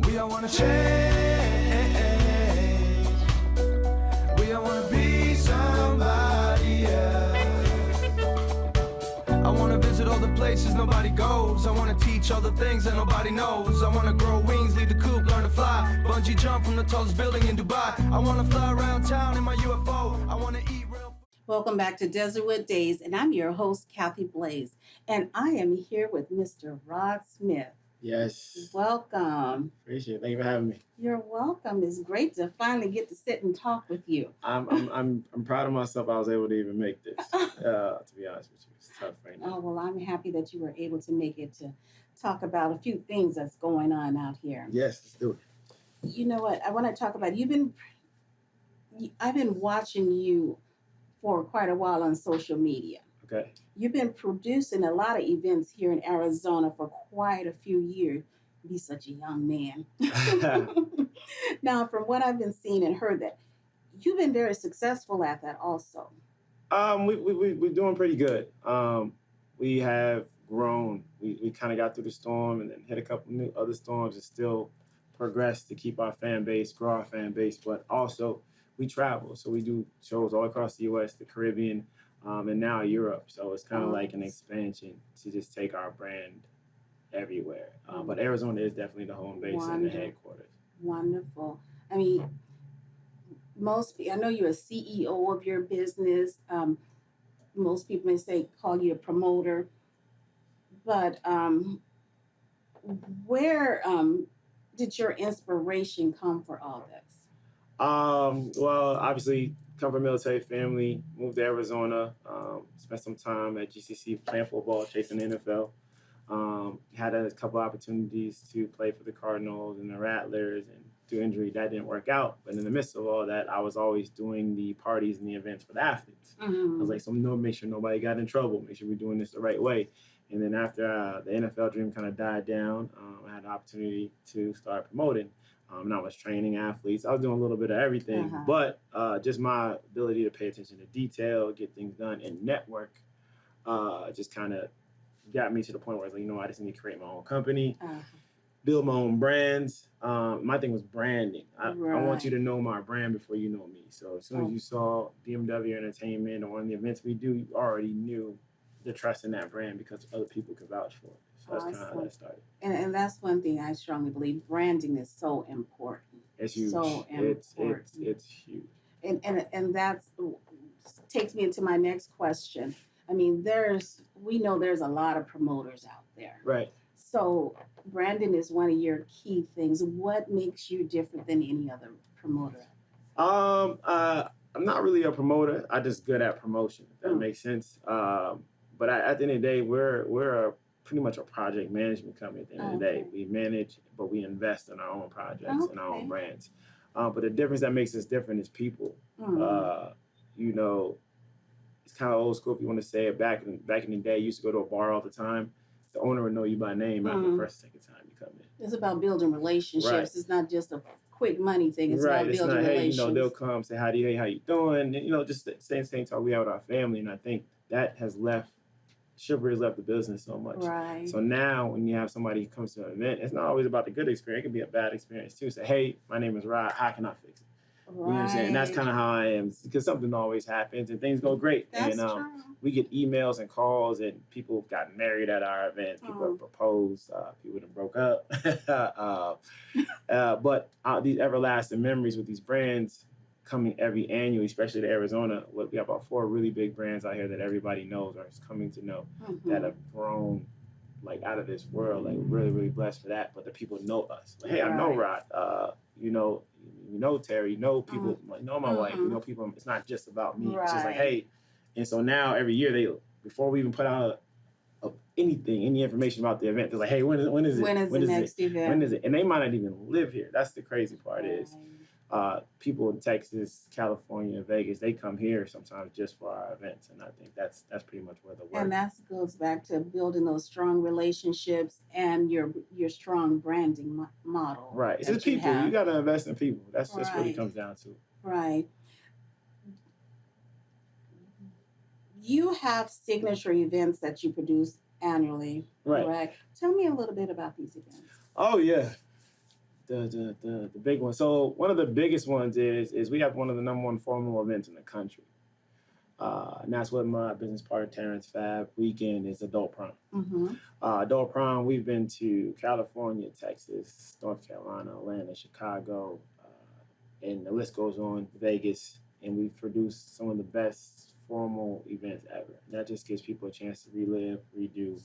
We all wanna change. We all wanna be somebody else. I wanna visit all the places nobody goes. I wanna teach all the things that nobody knows. I wanna grow wings, leave the coop, learn to fly. Bungee jump from the tallest building in Dubai. I wanna fly around town in my UFO. I wanna eat real. Welcome back to Desertwood Days, and I'm your host, Kathy Blaze, and I am here with Mr. Rod Smith. Yes. Welcome. Appreciate it. Thank you for having me. You're welcome. It's great to finally get to sit and talk with you. I'm proud of myself. I was able to even make this. To be honest with you, it's tough right now. Oh, well, I'm happy that you were able to make it to talk about a few things that's going on out here. Yes, let's do it. You know what? I want to talk about I've been watching you for quite a while on social media. Okay. You've been producing a lot of events here in Arizona for quite a few years. Be such a young man. Now, from what I've been seeing and heard, that you've been very successful at that also. We're doing pretty good. We have grown. We kind of got through the storm and then hit a couple new other storms and still progressed to keep our fan base, grow our fan base, but also we travel. So we do shows all across the U.S., the Caribbean, and now Europe. So it's kind of like an expansion to just take our brand everywhere. But Arizona is definitely the home base and the headquarters. Wonderful. I mean, I know you're a CEO of your business. Most people may call you a promoter. But where did your inspiration come for all this? Well, obviously, come from a military family, moved to Arizona, spent some time at GCC playing football, chasing the NFL. Had a couple opportunities to play for the Cardinals and the Rattlers, and through injury, that didn't work out. But in the midst of all that, I was always doing the parties and the events for the athletes. Mm-hmm. I was like, so make sure nobody got in trouble, make sure we're doing this the right way. And then after the NFL dream kind of died down, I had the opportunity to start promoting. And I was training athletes. I was doing a little bit of everything, but just my ability to pay attention to detail, get things done, and network just kind of got me to the point where I was like, I just need to create my own company, build my own brands. My thing was branding. I want you to know my brand before you know me. So as soon as you saw BMW Entertainment or one of the events we do, you already knew the trust in that brand because other people could vouch for it. So that's kind of how that started. And that's one thing I strongly believe. Branding is so important. It's huge. So important. It's huge. And that takes me into my next question. I mean, we know there's a lot of promoters out there. Right. So branding is one of your key things. What makes you different than any other promoter? I'm not really a promoter. I'm just good at promotion, if that makes sense. But at the end of the day, we're pretty much a project management company at the end of the day. We manage, but we invest in our own projects and our own brands. But the difference that makes us different is people. It's kind of old school if you want to say it. Back in the day, you used to go to a bar all the time. The owner would know you by name after the first, second time you come in. It's about building relationships. Right. It's not just a quick money thing. It's about building relationships. Hey, they'll come say, how you doing? And, just the same talk we have with our family. And I think that chivalry has left the business so much. Right. So now when you have somebody who comes to an event, it's not always about the good experience. It can be a bad experience too. Say, hey, my name is Rod. How can I fix it? Right. You know what I'm saying? And that's kind of how I am, because something always happens and things go great. That's true. We get emails and calls, and people got married at our events. People have proposed. People have broke up. But these everlasting memories with these brands coming every annual, especially to Arizona. We have about 4 really big brands out here that everybody knows or is coming to know that have grown like out of this world. Like really, really blessed for that. But the people know us. Like, hey, I know Rod. You know Terry. You know people. Like, know my wife. You know people. It's not just about me. It's just like, hey. And so now every year before we even put out any information about the event, they're like, hey, when is it? When is the next event? When is it? And they might not even live here. That's the crazy part is people in Texas, California, Vegas, they come here sometimes just for our events. And I think that's pretty much where the work. And that goes back to building those strong relationships and your strong branding model. Right. It's just people. You got to invest in people. That's what it comes down to. Right. You have signature events that you produce annually, right? Tell me a little bit about these events. Oh, yeah. the big one. So one of the biggest ones is we have one of the number one formal events in the country. And that's what my business partner Terrence Fab weekend is Adult Prom. Mm-hmm. Adult Prom, we've been to California, Texas, North Carolina, Atlanta, Chicago, and the list goes on, Vegas, and we've produced some of the best formal events ever. That just gives people a chance to relive, redo,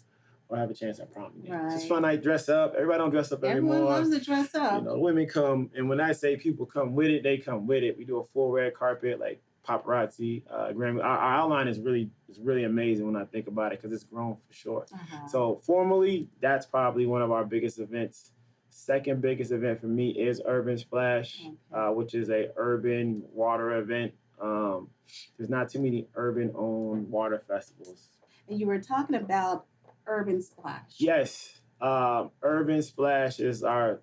or have a chance at prom again. Right. It's fun night, dress up. Everybody don't dress up Everyone anymore. loves to dress up. You know, women come, and when I say people come with it, they come with it. We do a full red carpet, like paparazzi. Grammy. Our outline is really amazing when I think about it because it's grown for sure. Uh-huh. So formally, that's probably one of our biggest events. Second biggest event for me is Urban Splash, Okay. which is a urban water event. There's not too many urban-owned water festivals. And you were talking about Urban Splash. Yes, Urban Splash is our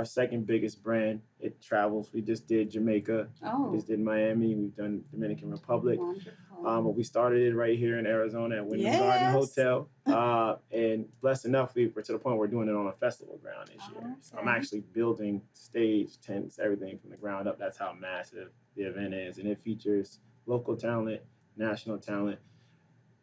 second biggest brand. It travels. We just did Jamaica. Oh, We just did Miami. We've done Dominican Republic. wonderful. But we started it right here in Arizona at Wyndham Garden Yes. Hotel. And blessed enough, we're to the point where we're doing it on a festival ground this year. So I'm Okay. actually building stage, tents, everything from the ground up. That's how massive the event is. And it features local talent, national talent.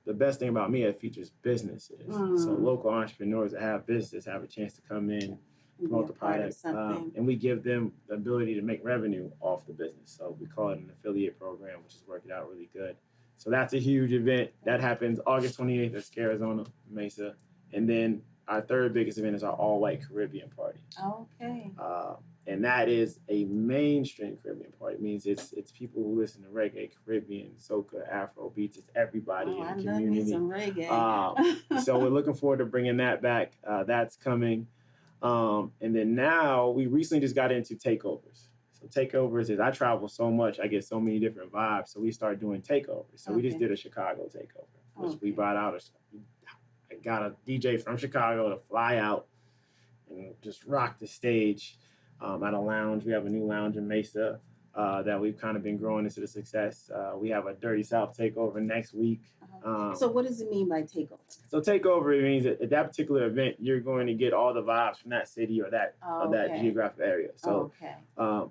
The best thing about me, it features businesses. So local entrepreneurs that have businesses have a chance to come in, And be promote a the part of product, something. and we give them the ability to make revenue off the business. So we call it an affiliate program, which is working out really good. So that's a huge event. That happens August 28th at Arizona, Mesa. And then our third biggest event is our all-white Caribbean party. Okay. And that is a mainstream Caribbean party. It means it's people who listen to reggae, Caribbean, soca, Afro beats. It's everybody Oh, I in the love me community. some reggae. So we're looking forward to bringing that back. That's coming. And then now we recently just got into takeovers. So takeovers is I travel so much, I get so many different vibes. So we start doing takeovers. So we just Okay. did a Chicago takeover, which we Okay. brought out. I got a DJ from Chicago to fly out and just rock the stage at a lounge. We have a new lounge in Mesa that we've kind of been growing into the success. We have a Dirty South takeover next week. So what does it mean by takeover? So takeover means that at that particular event, you're going to get all the vibes from that city or that Okay. geographic area. So Okay.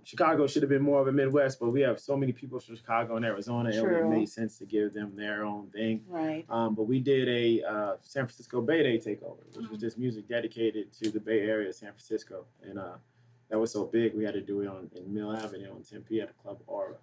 Chicago should have been more of a Midwest, but we have so many people from Chicago and Arizona, and True. it made sense to give them their own thing. Right. But we did a San Francisco Bay Day takeover, which was Mhm. just music dedicated to the Bay Area of San Francisco, and that was so big we had to do it in Mill Avenue on Tempe at the Club Aura.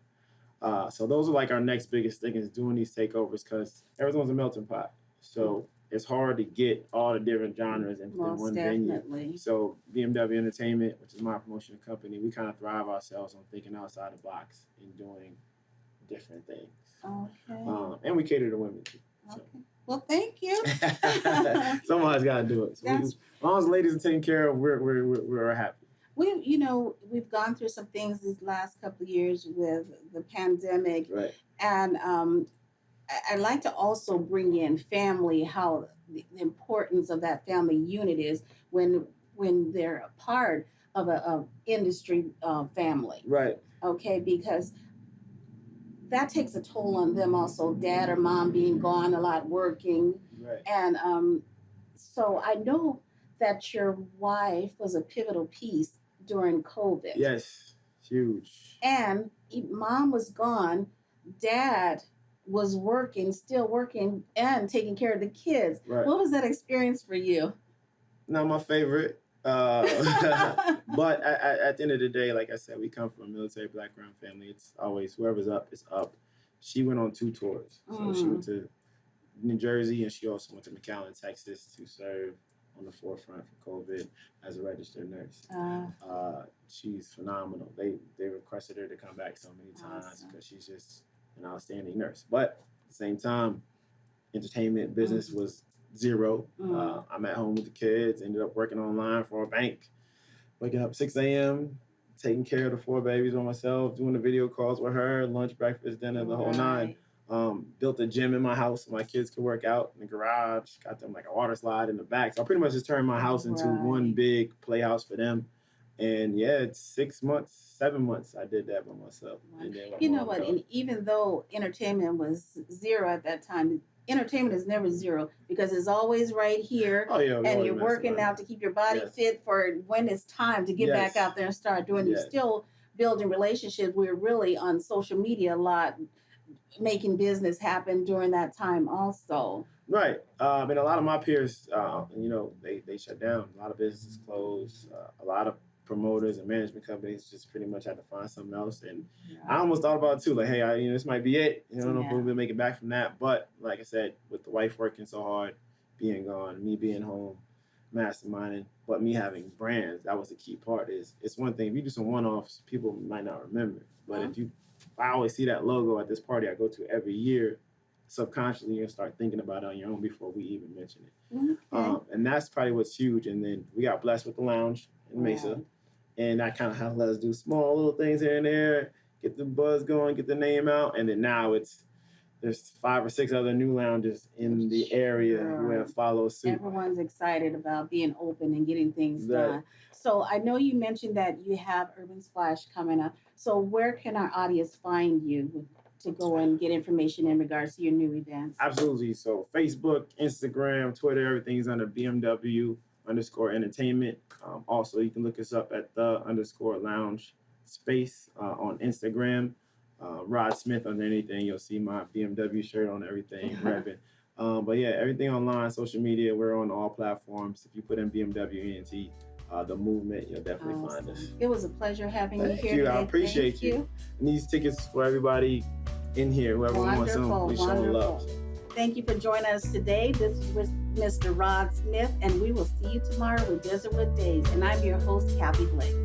So those are like our next biggest thing is doing these takeovers because Arizona's a melting pot. So it's hard to get all the different genres into Most one venue. definitely. So BMW Entertainment, which is my promotion company, we kind of thrive ourselves on thinking outside the box and doing different things. Okay. And we cater to women too. So. Okay. Well, thank you. Somebody's got to do it. So That's- as long as the ladies are taken care of, we're happy. We've gone through some things these last couple of years with the pandemic, Right. and I'd like to also bring in family, how the importance of that family unit is when they're a part of a industry family. Right. Okay, because that takes a toll on them also, dad or mom being gone a lot working. Right. And so I know that your wife was a pivotal piece during COVID. Yes. Huge. And mom was gone, dad was working, still working, and taking care of the kids. Right. What was that experience for you? Not my favorite. But at the end of the day, like I said, we come from a military background family. It's always whoever's up is up. She went on 2 tours. So she went to New Jersey and she also went to McAllen, Texas to serve on the forefront for COVID as a registered nurse. She's phenomenal. They requested her to come back so many times Awesome. because she's just an outstanding nurse. But at the same time, entertainment business was zero. I'm at home with the kids, ended up working online for a bank, waking up 6 a.m., taking care of the 4 babies by myself, doing the video calls with her, lunch, breakfast, dinner, the whole nine. Built a gym in my house so my kids could work out in the garage, got them like a water slide in the back. So I pretty much just turned my house into one big playhouse for them. And yeah, it's 6 months, 7 months I did that by myself. And then You know what? And even though entertainment was zero at that time, entertainment is never zero because it's always right here. Oh yeah, And you're working out to keep your body Yes. fit for when it's time to get back Yes. out there and start doing. Yes. You're still building relationships. We're really on social media a lot, making business happen during that time also. Right. And a lot of my peers, they shut down. A lot of businesses closed. A lot of promoters and management companies just pretty much had to find something else. And I almost thought about it too, like, hey, this might be it. I don't know if we'll be make it back from that. But like I said, with the wife working so hard, being gone, me being home, masterminding, but me having brands, that was the key part. It's one thing if you do some one-offs, people might not remember. But if I always see that logo at this party I go to every year, subconsciously you're gonna start thinking about it on your own before we even mention it. Okay. And that's probably what's huge. And then we got blessed with the lounge in Mesa. Right. And that kind of has let us do small little things here and there, get the buzz going, get the name out. And then now there's 5 or 6 other new lounges in the area who have followed suit. Everyone's excited about being open and getting things Right. done. So I know you mentioned that you have Urban Splash coming up. So where can our audience find you to go and get information in regards to your new events? Absolutely. So Facebook, Instagram, Twitter, everything's under BMW_entertainment. Also, you can look us up at _lounge space on Instagram. Rod Smith on anything. You'll see my BMW shirt on everything, repping. But yeah, everything online, social media, we're on all platforms. If you put in BMW ENT, the movement, you'll definitely find us. It was a pleasure having Thank you here you. today. I appreciate Thank you. And these tickets for everybody in here, whoever wants them, we show them love. Thank you for joining us today. This is Mr. Rod Smith, and we will see you tomorrow with Desertwood Days. And I'm your host, Kathy Blake.